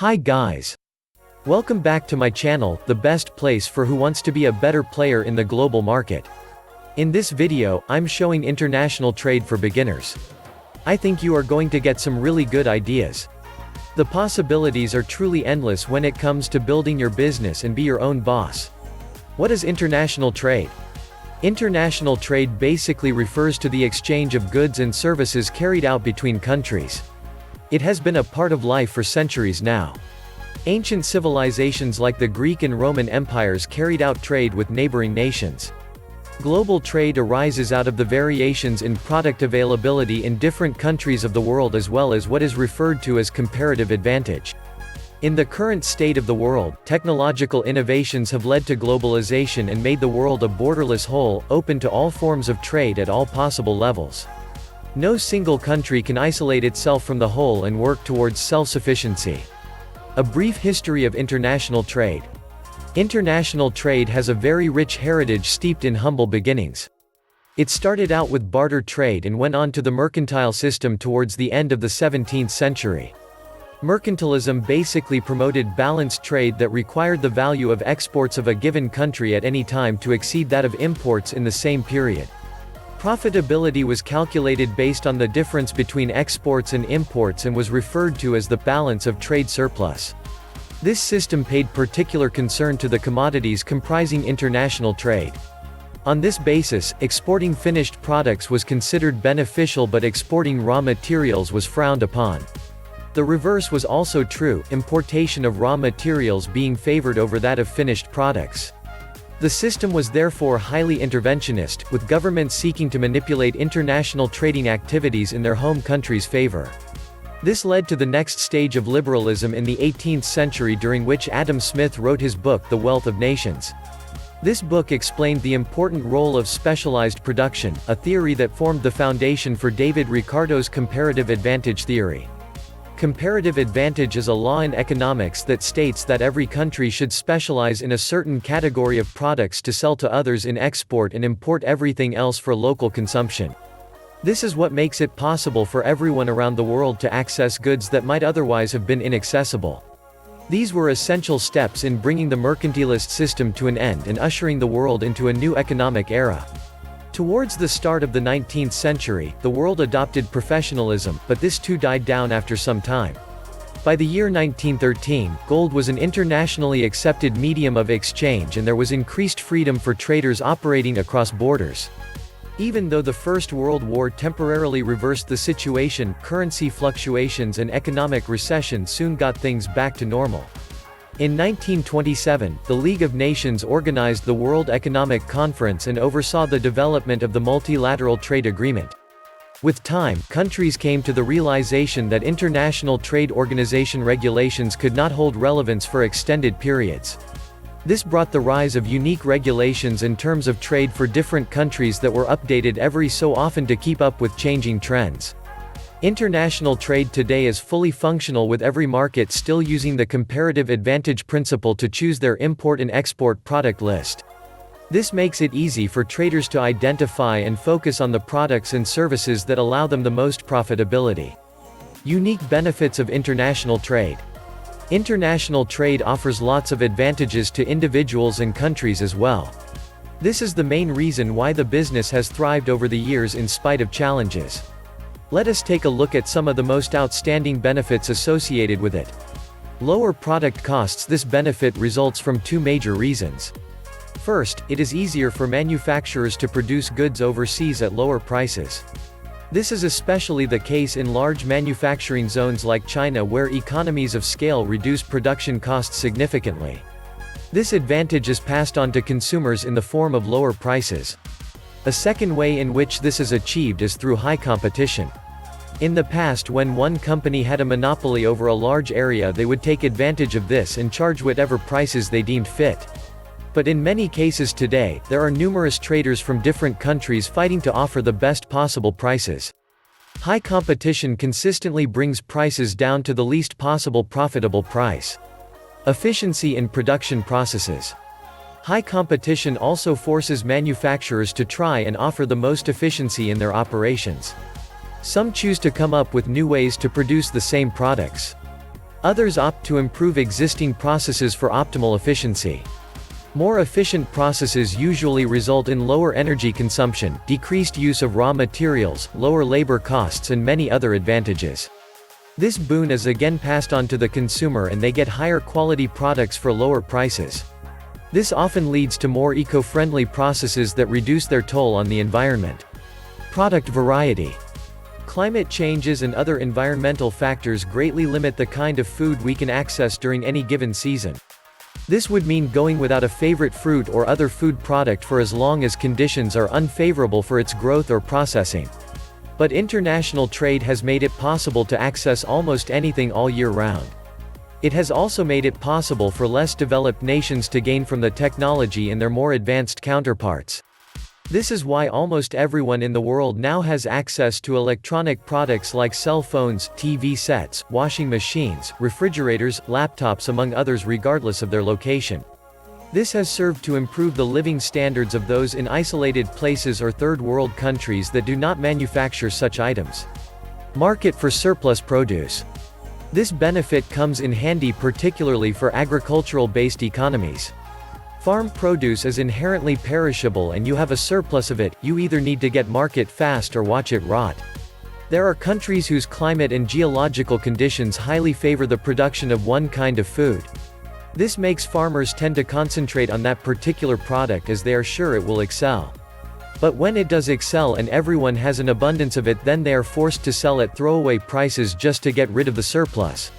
Hi guys. Welcome back to my channel, the best place for who wants to be a better player in the global market. In this video, I'm showing international trade for beginners. I think you are going to get some really good ideas. The possibilities are truly endless when it comes to building your business and be your own boss. What is international trade? International trade basically refers to the exchange of goods and services carried out between countries. It has been a part of life for centuries now. Ancient civilizations like the Greek and Roman empires carried out trade with neighboring nations. Global trade arises out of the variations in product availability in different countries of the world as well as what is referred to as comparative advantage. In the current state of the world, technological innovations have led to globalization and made the world a borderless whole, open to all forms of trade at all possible levels. No single country can isolate itself from the whole and work towards self-sufficiency. A brief history of international trade. International trade has a very rich heritage steeped in humble beginnings. It started out with barter trade and went on to the mercantile system towards the end of the 17th century. Mercantilism basically promoted balanced trade that required the value of exports of a given country at any time to exceed that of imports in the same period. Profitability was calculated based on the difference between exports and imports and was referred to as the balance of trade surplus. This system paid particular concern to the commodities comprising international trade. On this basis, exporting finished products was considered beneficial but exporting raw materials was frowned upon. The reverse was also true, importation of raw materials being favored over that of finished products. The system was therefore highly interventionist, with governments seeking to manipulate international trading activities in their home country's favor. This led to the next stage of liberalism in the 18th century, during which Adam Smith wrote his book The Wealth of Nations. This book explained the important role of specialized production, a theory that formed the foundation for David Ricardo's comparative advantage theory. Comparative advantage is a law in economics that states that every country should specialize in a certain category of products to sell to others in export and import everything else for local consumption. This is what makes it possible for everyone around the world to access goods that might otherwise have been inaccessible. These were essential steps in bringing the mercantilist system to an end and ushering the world into a new economic era. Towards the start of the 19th century, the world adopted professionalism, but this too died down after some time. By the year 1913, gold was an internationally accepted medium of exchange and there was increased freedom for traders operating across borders. Even though the First World War temporarily reversed the situation, currency fluctuations and economic recession soon got things back to normal. In 1927, the League of Nations organized the World Economic Conference and oversaw the development of the Multilateral Trade Agreement. With time, countries came to the realization that International Trade Organization regulations could not hold relevance for extended periods. This brought the rise of unique regulations and terms of trade for different countries that were updated every so often to keep up with changing trends. International trade today is fully functional, with every market still using the comparative advantage principle to choose their import and export product list. This makes it easy for traders to identify and focus on the products and services that allow them the most profitability. Unique benefits of international trade. International trade offers lots of advantages to individuals and countries as well. This is the main reason why the business has thrived over the years in spite of challenges. Let us take a look at some of the most outstanding benefits associated with it. Lower product costs. This benefit results from two major reasons. First, it is easier for manufacturers to produce goods overseas at lower prices. This is especially the case in large manufacturing zones like China, where economies of scale reduce production costs significantly. This advantage is passed on to consumers in the form of lower prices. A second way in which this is achieved is through high competition. In the past, when one company had a monopoly over a large area, they would take advantage of this and charge whatever prices they deemed fit. But in many cases today, there are numerous traders from different countries fighting to offer the best possible prices. High competition consistently brings prices down to the least possible profitable price. Efficiency in production processes. High competition also forces manufacturers to try and offer the most efficiency in their operations. Some choose to come up with new ways to produce the same products. Others opt to improve existing processes for optimal efficiency. More efficient processes usually result in lower energy consumption, decreased use of raw materials, lower labor costs and many other advantages. This boon is again passed on to the consumer and they get higher quality products for lower prices. This often leads to more eco-friendly processes that reduce their toll on the environment. Product variety. Climate changes and other environmental factors greatly limit the kind of food we can access during any given season. This would mean going without a favorite fruit or other food product for as long as conditions are unfavorable for its growth or processing. But international trade has made it possible to access almost anything all year round. It has also made it possible for less developed nations to gain from the technology in their more advanced counterparts. This is why almost everyone in the world now has access to electronic products like cell phones, TV sets, washing machines, refrigerators, laptops among others regardless of their location. This has served to improve the living standards of those in isolated places or third world countries that do not manufacture such items. Market for surplus produce. This benefit comes in handy particularly for agricultural-based economies. Farm produce is inherently perishable and you have a surplus of it, you either need to get market fast or watch it rot. There are countries whose climate and geological conditions highly favor the production of one kind of food. This makes farmers tend to concentrate on that particular product as they are sure it will excel. But when it does excel and everyone has an abundance of it, then they are forced to sell at throwaway prices just to get rid of the surplus.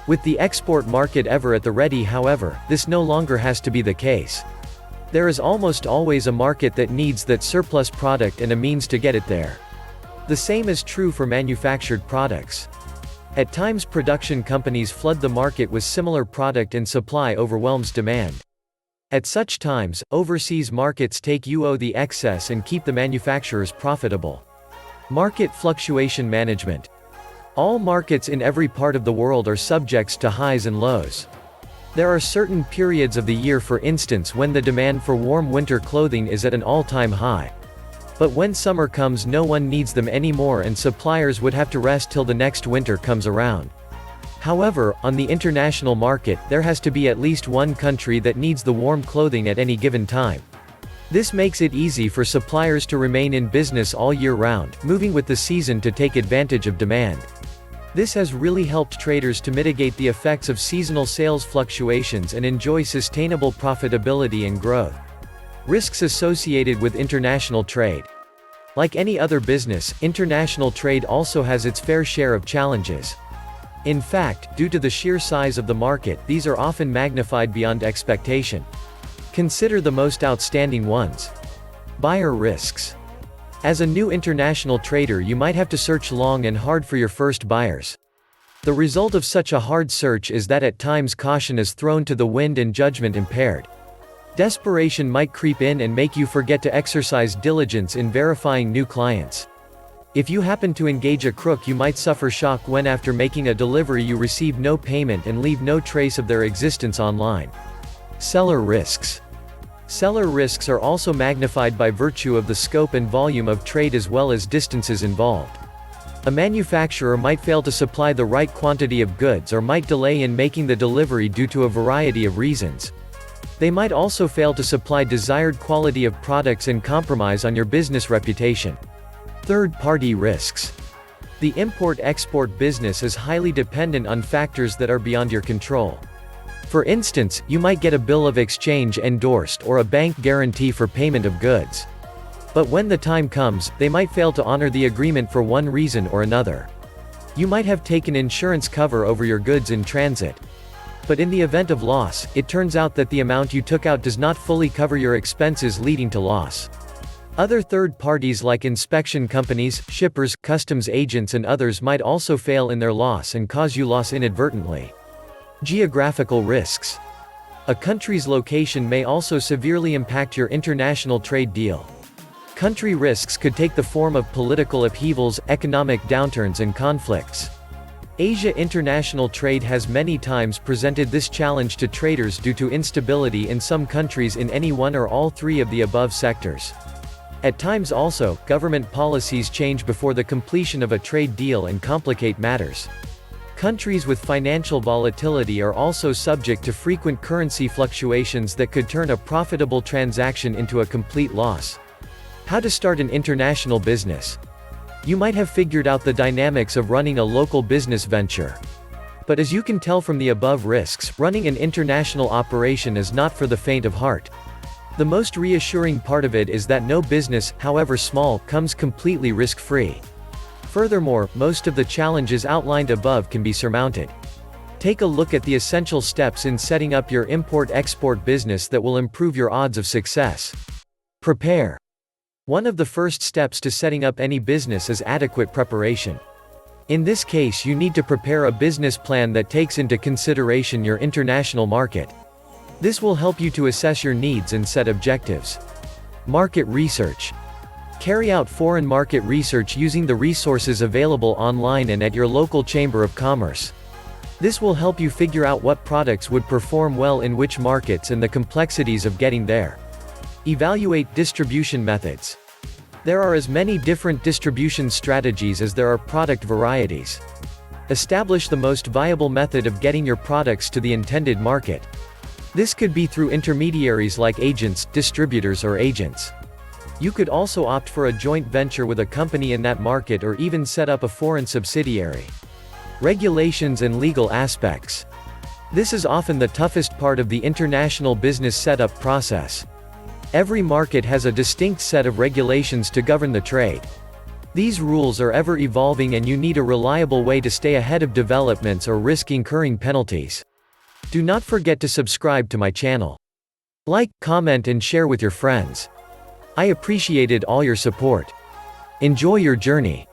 With the export market ever at the ready, however, this no longer has to be the case. There is almost always a market that needs that surplus product and a means to get it there. The same is true for manufactured products. At times production companies flood the market with similar product and supply overwhelms demand. At such times, overseas markets take the excess and keep the manufacturers profitable. Market fluctuation management. All markets in every part of the world are subjects to highs and lows. There are certain periods of the year, for instance, when the demand for warm winter clothing is at an all-time high. But when summer comes, no one needs them anymore and suppliers would have to rest till the next winter comes around. However, on the international market, there has to be at least one country that needs the warm clothing at any given time. This makes it easy for suppliers to remain in business all year round, moving with the season to take advantage of demand. This has really helped traders to mitigate the effects of seasonal sales fluctuations and enjoy sustainable profitability and growth. Risks associated with international trade. Like any other business, international trade also has its fair share of challenges. In fact, due to the sheer size of the market, these are often magnified beyond expectation. Consider the most outstanding ones. Buyer risks. As a new international trader, you might have to search long and hard for your first buyers. The result of such a hard search is that at times caution is thrown to the wind and judgment impaired. Desperation might creep in and make you forget to exercise diligence in verifying new clients. If you happen to engage a crook, you might suffer shock when after making a delivery you receive no payment and leave no trace of their existence online. Seller risks. Seller risks are also magnified by virtue of the scope and volume of trade as well as distances involved. A manufacturer might fail to supply the right quantity of goods or might delay in making the delivery due to a variety of reasons. They might also fail to supply desired quality of products and compromise on your business reputation. Third-party risks. The import-export business is highly dependent on factors that are beyond your control. For instance, you might get a bill of exchange endorsed or a bank guarantee for payment of goods. But when the time comes, they might fail to honor the agreement for one reason or another. You might have taken insurance cover over your goods in transit. But in the event of loss, it turns out that the amount you took out does not fully cover your expenses, leading to loss. Other third parties like inspection companies, shippers, customs agents and others might also fail in their loss and cause you loss inadvertently. Geographical risks. A country's location may also severely impact your international trade deal. Country risks could take the form of political upheavals, economic downturns and conflicts. Asia international trade has many times presented this challenge to traders due to instability in some countries in any one or all three of the above sectors. At times also, government policies change before the completion of a trade deal and complicate matters. Countries with financial volatility are also subject to frequent currency fluctuations that could turn a profitable transaction into a complete loss. How to start an international business. You might have figured out the dynamics of running a local business venture. But as you can tell from the above risks, running an international operation is not for the faint of heart. The most reassuring part of it is that no business, however small, comes completely risk-free. Furthermore, most of the challenges outlined above can be surmounted. Take a look at the essential steps in setting up your import-export business that will improve your odds of success. Prepare. One of the first steps to setting up any business is adequate preparation. In this case, you need to prepare a business plan that takes into consideration your international market. This will help you to assess your needs and set objectives. Market research. Carry out foreign market research using the resources available online and at your local chamber of commerce. This will help you figure out what products would perform well in which markets and the complexities of getting there. Evaluate distribution methods. There are as many different distribution strategies as there are product varieties. Establish the most viable method of getting your products to the intended market. This could be through intermediaries like agents, distributors, or agents. You could also opt for a joint venture with a company in that market or even set up a foreign subsidiary. Regulations and legal aspects. This is often the toughest part of the international business setup process. Every market has a distinct set of regulations to govern the trade. These rules are ever evolving and you need a reliable way to stay ahead of developments or risk incurring penalties. Do not forget to subscribe to my channel. Like, comment and share with your friends. I appreciated all your support. Enjoy your journey.